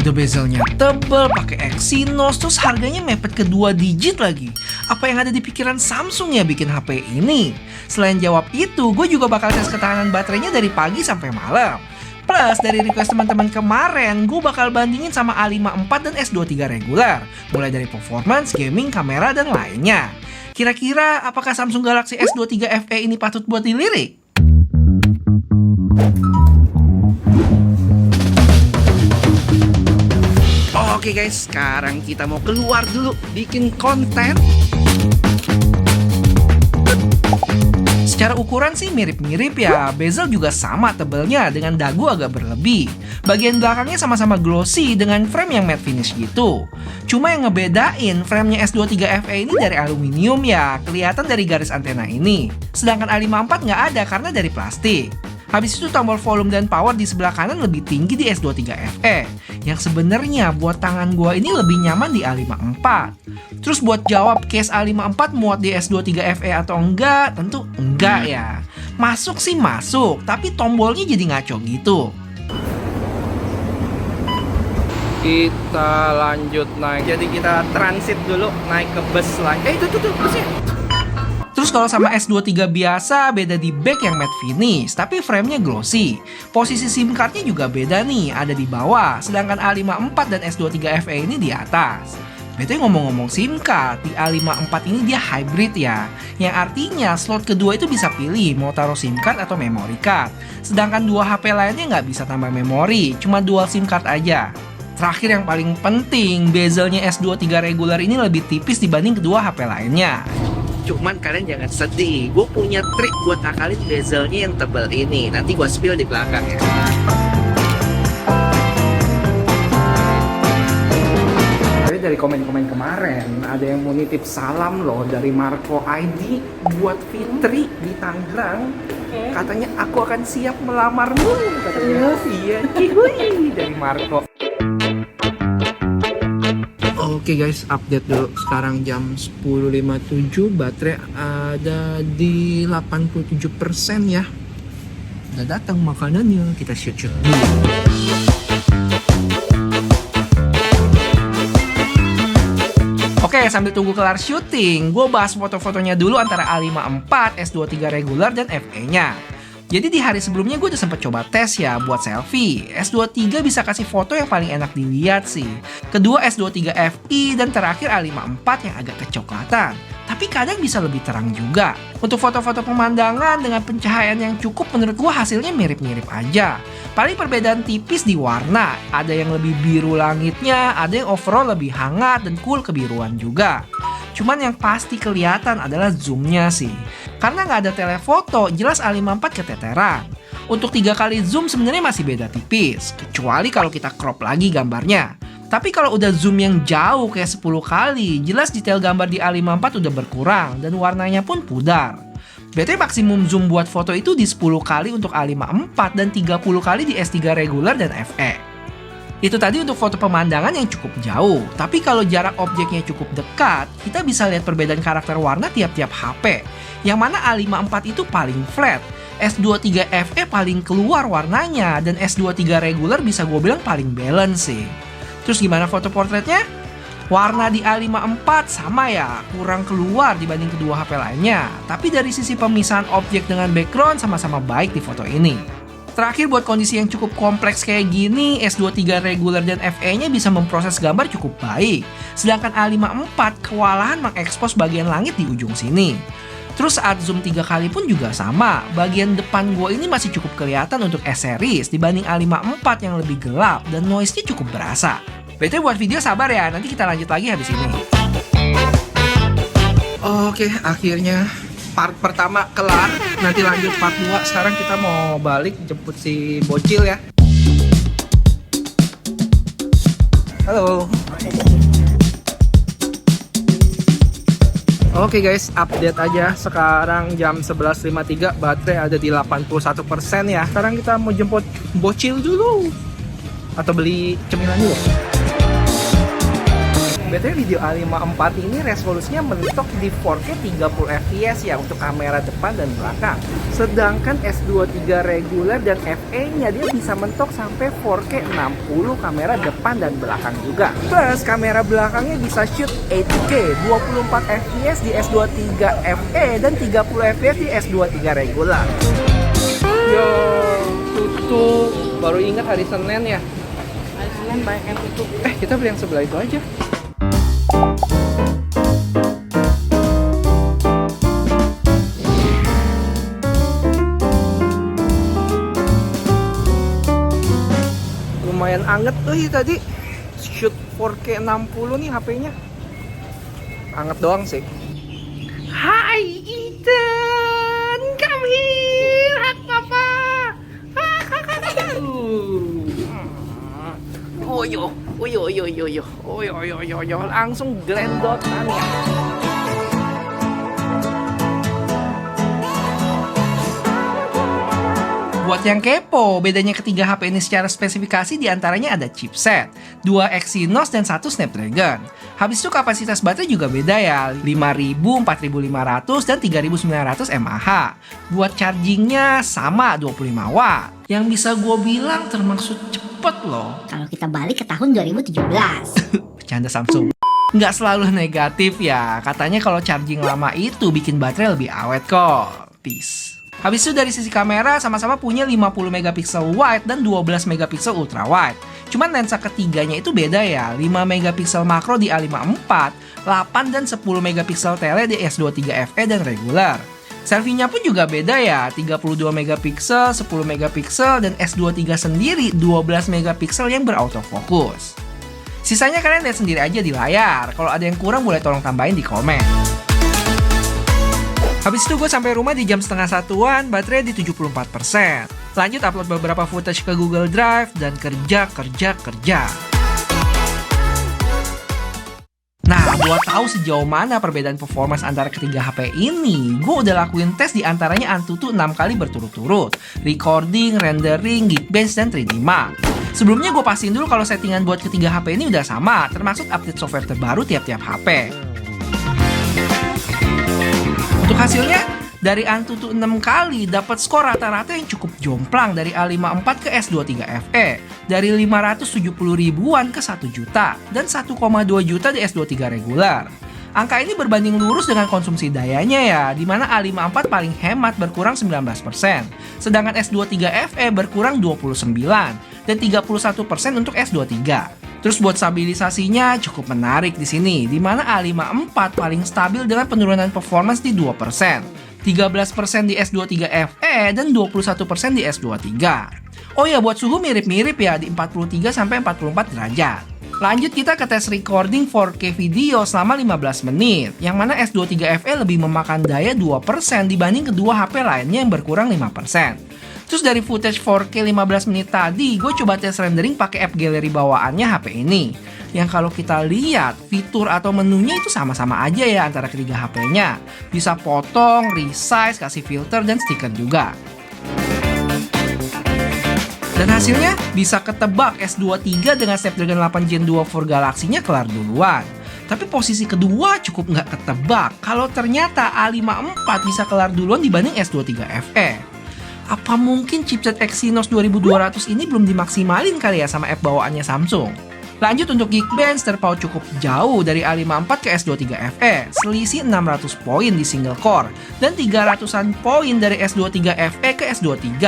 Udah bezelnya tebel, pakai Exynos, terus harganya mepet ke 2 digit lagi. Apa yang ada di pikiran Samsung ya bikin HP ini? Selain jawab itu, gue juga bakal tes ketahanan baterainya dari pagi sampai malam. Plus, dari request teman-teman kemarin, gue bakal bandingin sama A54 dan S23 regular. Mulai dari performance, gaming, kamera, dan lainnya. Kira-kira apakah Samsung Galaxy S23 FE ini patut buat dilirik? Oke guys, sekarang kita mau keluar dulu bikin konten. Secara ukuran sih mirip-mirip ya, bezel juga sama tebelnya dengan dagu agak berlebih. Bagian belakangnya sama-sama glossy dengan frame yang matte finish gitu. Cuma yang ngebedain framenya S23 FE ini dari aluminium ya, kelihatan dari garis antena ini. Sedangkan A54 nggak ada karena dari plastik. Habis itu tombol volume dan power di sebelah kanan lebih tinggi di S23 FE. Yang sebenarnya buat tangan gua ini lebih nyaman di A54. Terus buat jawab case A54 muat di S23 FE atau enggak, tentu enggak ya. Masuk sih masuk, tapi tombolnya jadi ngaco gitu. Kita lanjut naik. Jadi kita transit dulu naik ke bus lagi. Itu busnya. Terus kalau sama S23 biasa, beda di back yang matte finish, tapi framenya glossy. Posisi SIM cardnya juga beda nih, ada di bawah, sedangkan A54 dan S23 FE ini di atas. Betul ngomong-ngomong SIM card, di A54 ini dia hybrid ya, yang artinya slot kedua itu bisa pilih mau taruh SIM card atau memory card. Sedangkan dua HP lainnya nggak bisa tambah memori, cuma dual SIM card aja. Terakhir yang paling penting, bezelnya S23 regular ini lebih tipis dibanding kedua HP lainnya. Cuman kalian jangan sedih, gue punya trik buat akalin bezelnya yang tebal ini. Nanti gue spill di belakang ya. Jadi dari komen-komen kemarin, ada yang mau nitip salam loh dari Marco ID buat Fitri di Tangerang. Katanya aku akan siap melamarmu. Katanya iya, cihuy dari Marco. Oke guys, update dulu. Sekarang jam 10.57, baterai ada di 87% ya. Udah datang makanannya, kita shoot-shoot dulu. Oke, sambil tunggu kelar syuting, gue bahas foto-fotonya dulu antara A54, S23 regular, dan FE-nya. Jadi di hari sebelumnya gue udah sempet coba tes ya buat selfie. S23 bisa kasih foto yang paling enak dilihat sih. Kedua S23 FI dan terakhir A54 yang agak kecoklatan. Tapi kadang bisa lebih terang juga. Untuk foto-foto pemandangan dengan pencahayaan yang cukup menurut gue hasilnya mirip-mirip aja. Paling perbedaan tipis di warna. Ada yang lebih biru langitnya, ada yang overall lebih hangat dan cool kebiruan juga. Cuman yang pasti kelihatan adalah zoomnya sih. Karena nggak ada telefoto, jelas A54 keteteran. Untuk 3 kali zoom sebenarnya masih beda tipis, kecuali kalau kita crop lagi gambarnya. Tapi kalau udah zoom yang jauh kayak 10 kali, jelas detail gambar di A54 udah berkurang dan warnanya pun pudar. BTW maksimum zoom buat foto itu di 10 kali untuk A54 dan 30 kali di S3 regular dan FE. Itu tadi untuk foto pemandangan yang cukup jauh. Tapi kalau jarak objeknya cukup dekat, kita bisa lihat perbedaan karakter warna tiap-tiap HP. Yang mana A54 itu paling flat, S23 FE paling keluar warnanya, dan S23 regular bisa gue bilang paling balance sih. Terus gimana foto portretnya? Warna di A54 sama ya, kurang keluar dibanding kedua HP lainnya. Tapi dari sisi pemisahan objek dengan background sama-sama baik di foto ini. Terakhir buat kondisi yang cukup kompleks kayak gini, S23 regular dan FE-nya bisa memproses gambar cukup baik. Sedangkan A54 kewalahan mengekspos bagian langit di ujung sini. Terus saat zoom 3 kali pun juga sama. Bagian depan gua ini masih cukup kelihatan untuk S-series dibanding A54 yang lebih gelap dan noise-nya cukup berasa. BTW buat video sabar ya, nanti kita lanjut lagi habis ini. Oke, akhirnya part pertama kelar, nanti lanjut part 2. Sekarang kita mau balik jemput si bocil ya. Halo. Oke guys, update aja. Sekarang jam 11.53, baterai ada di 81% ya. Sekarang kita mau jemput bocil dulu. Atau beli cemilan dulu. BTW video A54 ini resolusinya mentok di 4K 30 fps ya untuk kamera depan dan belakang. Sedangkan S23 reguler dan FE-nya dia bisa mentok sampai 4K 60 kamera depan dan belakang juga. Plus kamera belakangnya bisa shoot 8K 24 fps di S23 FE dan 30 fps di S23 reguler. Yo, tutup. Baru ingat hari Senin ya. Hari Senin banyak yang tutup. Kita beli yang sebelah itu aja. Lumayan anget tuh tadi. Shoot 4K 60 nih HP-nya. Anget doang sih. Hai Ethan, come here, hak papa. Oyo, langsung glendotan ya. Buat yang kepo, bedanya ketiga HP ini secara spesifikasi diantaranya ada chipset, 2 Exynos dan 1 Snapdragon. Habis itu kapasitas baterai juga beda ya, 5000, 4500, dan 3900 mAh. Buat chargingnya sama 25 watt. Yang bisa gue bilang termasuk cepet loh. Kalau kita balik ke tahun 2017. Bercanda Samsung. Nggak selalu negatif ya, katanya kalau charging lama itu bikin baterai lebih awet kok. Peace. Habis itu dari sisi kamera sama-sama punya 50 megapiksel wide dan 12 megapiksel ultra wide. Cuman lensa ketiganya itu beda ya, 5 megapiksel makro di A54, 8 dan 10 megapiksel tele di S23 FE dan regular. Selfie-nya pun juga beda ya, 32 megapiksel, 10 megapiksel, dan S23 sendiri 12 megapiksel yang berautofokus. Sisanya kalian lihat sendiri aja di layar, kalau ada yang kurang boleh tolong tambahin di komen. Habis itu gue sampai rumah di jam setengah satuan, baterai di 74%. Lanjut upload beberapa footage ke Google Drive dan kerja. Nah, buat tahu sejauh mana perbedaan performance antara ketiga HP ini, gue udah lakuin tes di antaranya Antutu 6 kali berturut-turut. Recording, rendering, Geekbench, dan 3D Mark. Sebelumnya gue pastiin dulu kalau settingan buat ketiga HP ini udah sama, termasuk update software terbaru tiap-tiap HP. Untuk hasilnya, dari Antutu 6 kali dapat skor rata-rata yang cukup jomplang dari A54 ke S23 FE, dari 570 ribuan ke 1 juta, dan 1,2 juta di S23 regular. Angka ini berbanding lurus dengan konsumsi dayanya ya, di mana A54 paling hemat berkurang 19%, sedangkan S23 FE berkurang 29%, dan 31% untuk S23. Terus buat stabilisasinya cukup menarik di sini, di mana A54 paling stabil dengan penurunan performance di 2%, 13% di S23 FE dan 21% di S23. Oh ya, buat suhu mirip-mirip ya di 43 sampai 44 derajat. Lanjut kita ke tes recording 4K video selama 15 menit, yang mana S23 FE lebih memakan daya 2% dibanding kedua HP lainnya yang berkurang 5%. Terus dari footage 4K 15 menit tadi, gue coba tes rendering pakai app galeri bawaannya HP ini. Yang kalau kita lihat, fitur atau menunya itu sama-sama aja ya antara ketiga HP-nya. Bisa potong, resize, kasih filter, dan stiker juga. Dan hasilnya bisa ketebak S23 dengan Snapdragon 8 Gen 2 for Galaxy-nya kelar duluan. Tapi posisi kedua cukup nggak ketebak kalau ternyata A54 bisa kelar duluan dibanding S23 FE. Apa mungkin chipset Exynos 2200 ini belum dimaksimalin kali ya sama app bawaannya Samsung? Lanjut untuk Geekbench terpaut cukup jauh dari A54 ke S23 FE, selisih 600 poin di single core, dan 300-an poin dari S23 FE ke S23.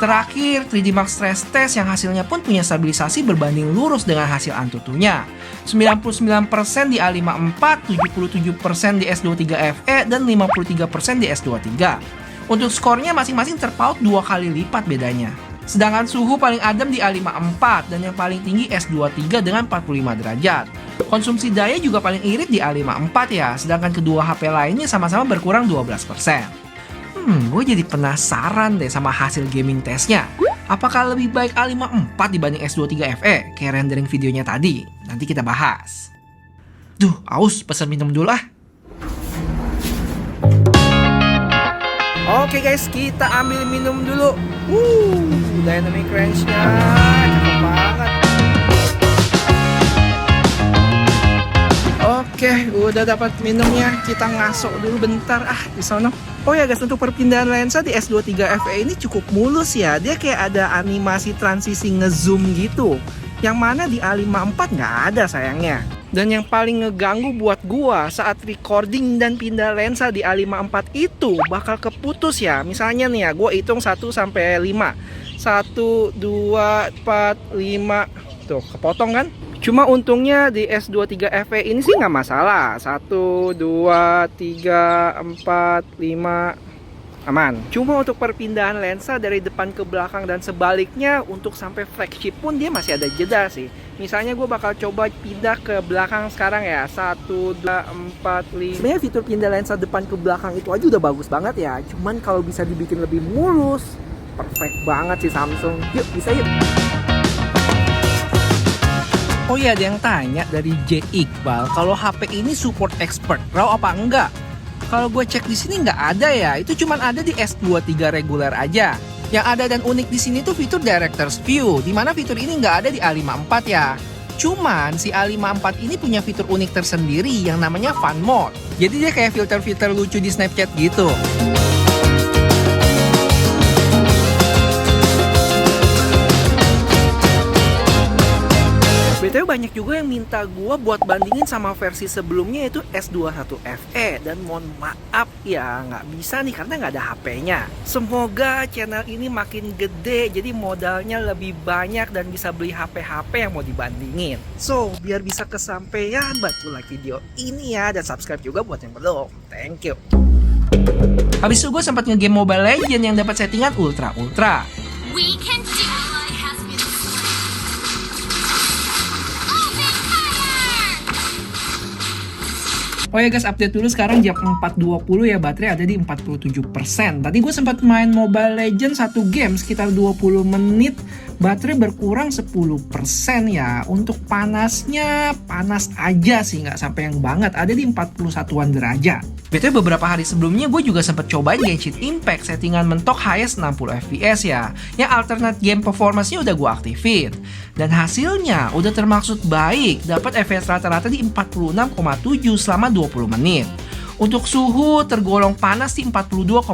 Terakhir, 3D Mark Stress Test yang hasilnya pun punya stabilisasi berbanding lurus dengan hasil Antutunya. 99% di A54, 77% di S23 FE, dan 53% di S23. Untuk skornya masing-masing terpaut 2 kali lipat bedanya. Sedangkan suhu paling adem di A54 dan yang paling tinggi S23 dengan 45 derajat. Konsumsi daya juga paling irit di A54 ya, sedangkan kedua HP lainnya sama-sama berkurang 12%. Gue jadi penasaran deh sama hasil gaming testnya. Apakah lebih baik A54 dibanding S23 FE kayak rendering videonya tadi? Nanti kita bahas. Duh, aus, pesan minum dulu ah. Oke guys, kita ambil minum dulu. Dynamic range-nya cakep banget. Oke, udah dapat minumnya. Kita ngasok dulu bentar di sono. Oh ya guys, untuk perpindahan lensa di S23 FE ini cukup mulus ya. Dia kayak ada animasi transisi ngezoom gitu. Yang mana di A54 nggak ada sayangnya. Dan yang paling ngeganggu buat gua saat recording dan pindah lensa di A54 itu bakal keputus ya. Misalnya nih ya, gua hitung 1 sampai 5. 1, 2, 4, 5. Tuh, kepotong kan? Cuma untungnya di S23 FE ini sih nggak masalah. 1, 2, 3, 4, 5 aman. Cuma untuk perpindahan lensa dari depan ke belakang dan sebaliknya untuk sampai flagship pun dia masih ada jeda sih. Misalnya gue bakal coba pindah ke belakang sekarang ya. 1, 2, 4, 5. Sebenarnya fitur pindah lensa depan ke belakang itu aja udah bagus banget ya. Cuman kalau bisa dibikin lebih mulus, perfect banget sih Samsung. Yuk, bisa yuk. Oh iya, ada yang tanya dari J Iqbal, kalau HP ini support expert RAW apa enggak? Kalau gue cek di sini nggak ada ya, itu cuma ada di S23 reguler aja. Yang ada dan unik di sini tuh fitur Director's View, di mana fitur ini nggak ada di A54 ya. Cuman si A54 ini punya fitur unik tersendiri yang namanya Fun Mode. Jadi dia kayak filter-filter lucu di Snapchat gitu. BTW banyak juga yang minta gua buat bandingin sama versi sebelumnya yaitu S21 FE. Dan mohon maaf ya, nggak bisa nih karena nggak ada HP-nya. Semoga channel ini makin gede, jadi modalnya lebih banyak dan bisa beli HP-HP yang mau dibandingin. So, biar bisa kesampaian, bantu like video ini ya. Dan subscribe juga buat yang belum. Thank you. Habis itu gue sempat nge-game Mobile Legends yang dapat settingan ultra. We can do what has been Oh ya guys, update dulu sekarang jam 4.20 ya, baterai ada di 47%. Tadi gue sempat main Mobile Legends satu game sekitar 20 menit, baterai berkurang 10% ya. Untuk panasnya, panas aja sih, nggak sampai yang banget, ada di 41-an derajat. BTW beberapa hari sebelumnya gue juga sempat cobain Genshin Impact settingan mentok highest 60 fps ya. Yang alternate game performance-nya udah gue aktifin. Dan hasilnya udah termaksud baik, dapat fps rata-rata di 46,7 selama 20 menit. Untuk suhu tergolong panas di 42,5,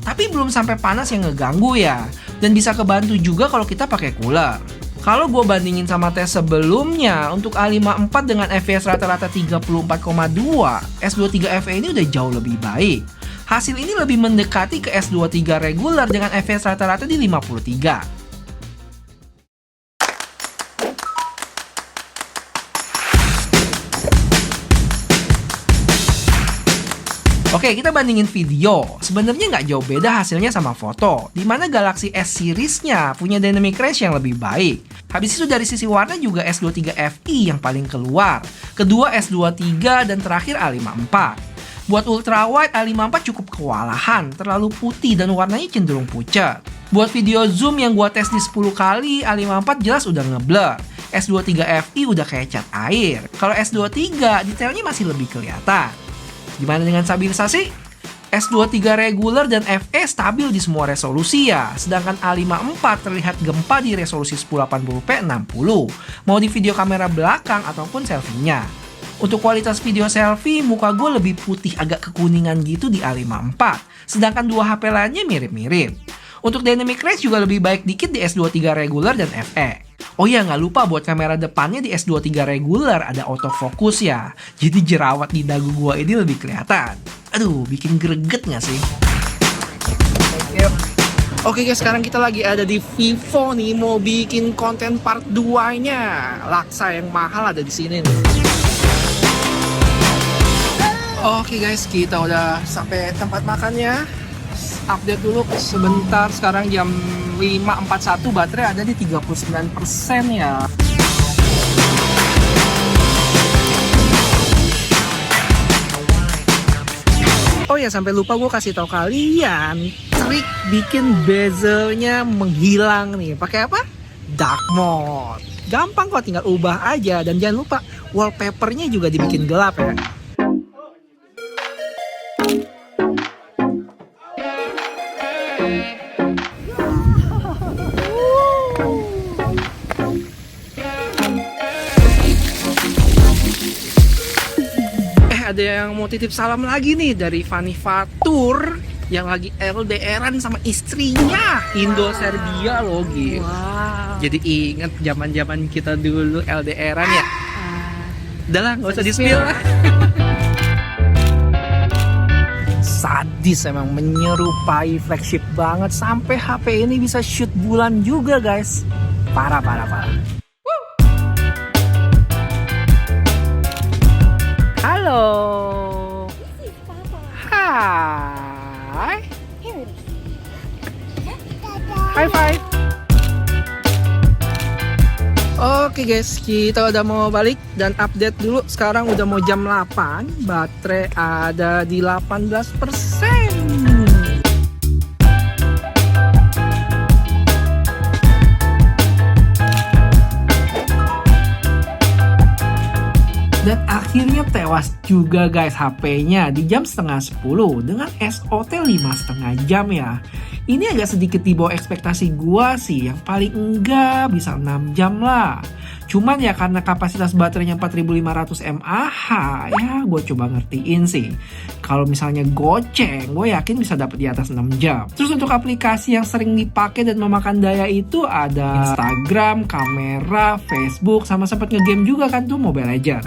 tapi belum sampai panas yang ngeganggu ya. Dan bisa kebantu juga kalau kita pakai cooler. Kalau gue bandingin sama tes sebelumnya, untuk A54 dengan fps rata-rata 34,2, S23 FE ini udah jauh lebih baik. Hasil ini lebih mendekati ke S23 reguler dengan fps rata-rata di 53. Oke, kita bandingin video. Sebenarnya nggak jauh beda hasilnya sama foto, di mana Galaxy S series-nya punya dynamic range yang lebih baik. Habis itu dari sisi warna juga S23 FE yang paling keluar. Kedua S23 dan terakhir A54. Buat ultrawide A54 cukup kewalahan, terlalu putih dan warnanya cenderung pucat. Buat video zoom yang gua tes di 10 kali, A54 jelas udah ngeblur. S23 FE udah kayak cat air. Kalau S23 detailnya masih lebih kelihatan. Gimana dengan stabilisasi? S23 reguler dan FE stabil di semua resolusi ya, sedangkan A54 terlihat gempa di resolusi 1080p 60, mau di video kamera belakang ataupun selfie-nya. Untuk kualitas video selfie, muka gue lebih putih agak kekuningan gitu di A54, sedangkan dua HP lainnya mirip-mirip. Untuk dynamic range juga lebih baik dikit di S23 reguler dan FE. Oh iya, nggak lupa buat kamera depannya di S23 reguler ada autofocus ya. Jadi jerawat di dagu gua ini lebih kelihatan. Aduh, bikin greget nggak sih? Oke guys, sekarang kita lagi ada di Vivo nih, mau bikin konten part 2-nya. Laksa yang mahal ada di sini nih. Oke guys, kita udah sampai tempat makannya. Update dulu sebentar, sekarang jam 5.41, baterai ada di 39% ya. Oh ya, sampai lupa gue kasih tahu kalian trik bikin bezelnya menghilang nih. Pakai apa? Dark mode. Gampang kok, tinggal ubah aja. Dan jangan lupa wallpapernya juga dibikin gelap ya. ada yang mau titip salam lagi nih dari Fanny Fatur yang lagi LDRan sama istrinya, Indo Serbia loh gitu. Wow. Jadi inget zaman-zaman kita dulu LDRan ya. Udah lah, nggak usah di-spill lah. Sadis emang, menyerupai flagship banget. Sampai HP ini bisa shoot bulan juga guys. Parah. Halo. Hai. High five. Oke guys, kita udah mau balik dan update dulu. Sekarang udah mau jam 8, baterai ada di 18%. Dan akhirnya tewas juga guys HP-nya di jam setengah 10 dengan SOT 5,5 jam ya. Ini agak sedikit di bawah ekspektasi gua sih, yang paling enggak bisa 6 jam lah. Cuman ya karena kapasitas baterainya 4500 mAh, ya gue coba ngertiin sih. Kalau misalnya goceng, gue yakin bisa dapat di atas 6 jam. Terus untuk aplikasi yang sering dipakai dan memakan daya itu ada Instagram, kamera, Facebook, sama sempat ngegame juga kan tuh Mobile Legends.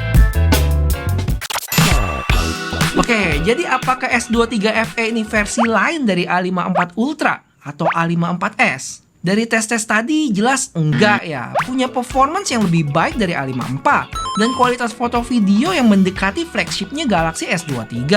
Oke, jadi apakah S23 FE ini versi lain dari A54 Ultra atau A54s? Dari tes-tes tadi jelas enggak ya. Punya performance yang lebih baik dari A54 dan kualitas foto video yang mendekati flagshipnya Galaxy S23.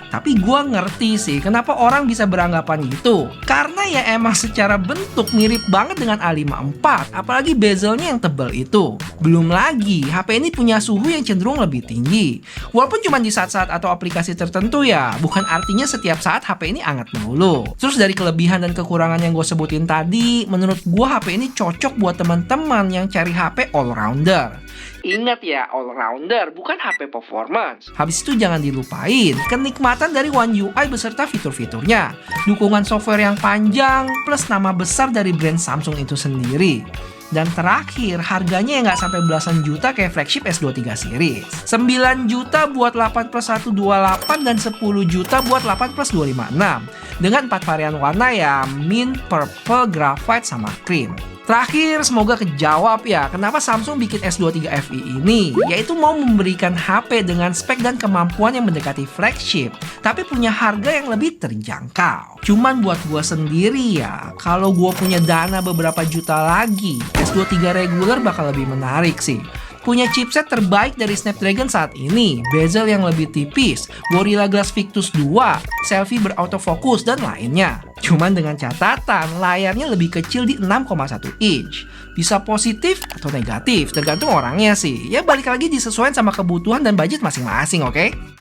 Tapi gue ngerti sih kenapa orang bisa beranggapan gitu. Karena ya emang secara bentuk mirip banget dengan A54, apalagi bezelnya yang tebal itu. Belum lagi, HP ini punya suhu yang cenderung lebih tinggi. Walaupun cuma di saat-saat atau aplikasi tertentu ya, bukan artinya setiap saat HP ini hangat melulu. Terus dari kelebihan dan kekurangan yang gue sebutin tadi, menurut gue HP ini cocok buat teman-teman yang cari HP all-rounder. Ingat ya, all-rounder bukan HP performance. Habis itu jangan dilupain kenikmatan dari One UI beserta fitur-fiturnya, dukungan software yang panjang, plus nama besar dari brand Samsung itu sendiri. Dan terakhir, harganya yang nggak sampai belasan juta kayak flagship S23 series. 9 juta buat 8 plus 128 dan 10 juta buat 8 plus 256. Dengan 4 varian warna ya, mint, purple, graphite, sama cream. Terakhir, semoga kejawab ya kenapa Samsung bikin S23 FE ini, yaitu mau memberikan HP dengan spek dan kemampuan yang mendekati flagship, tapi punya harga yang lebih terjangkau. Cuman buat gua sendiri ya, kalau gua punya dana beberapa juta lagi, S23 regular bakal lebih menarik sih. Punya chipset terbaik dari Snapdragon saat ini, bezel yang lebih tipis, Gorilla Glass Victus 2, selfie berautofokus, dan lainnya. Cuman dengan catatan, layarnya lebih kecil di 6,1 inch. Bisa positif atau negatif, tergantung orangnya sih. Ya balik lagi disesuaikan sama kebutuhan dan budget masing-masing, oke?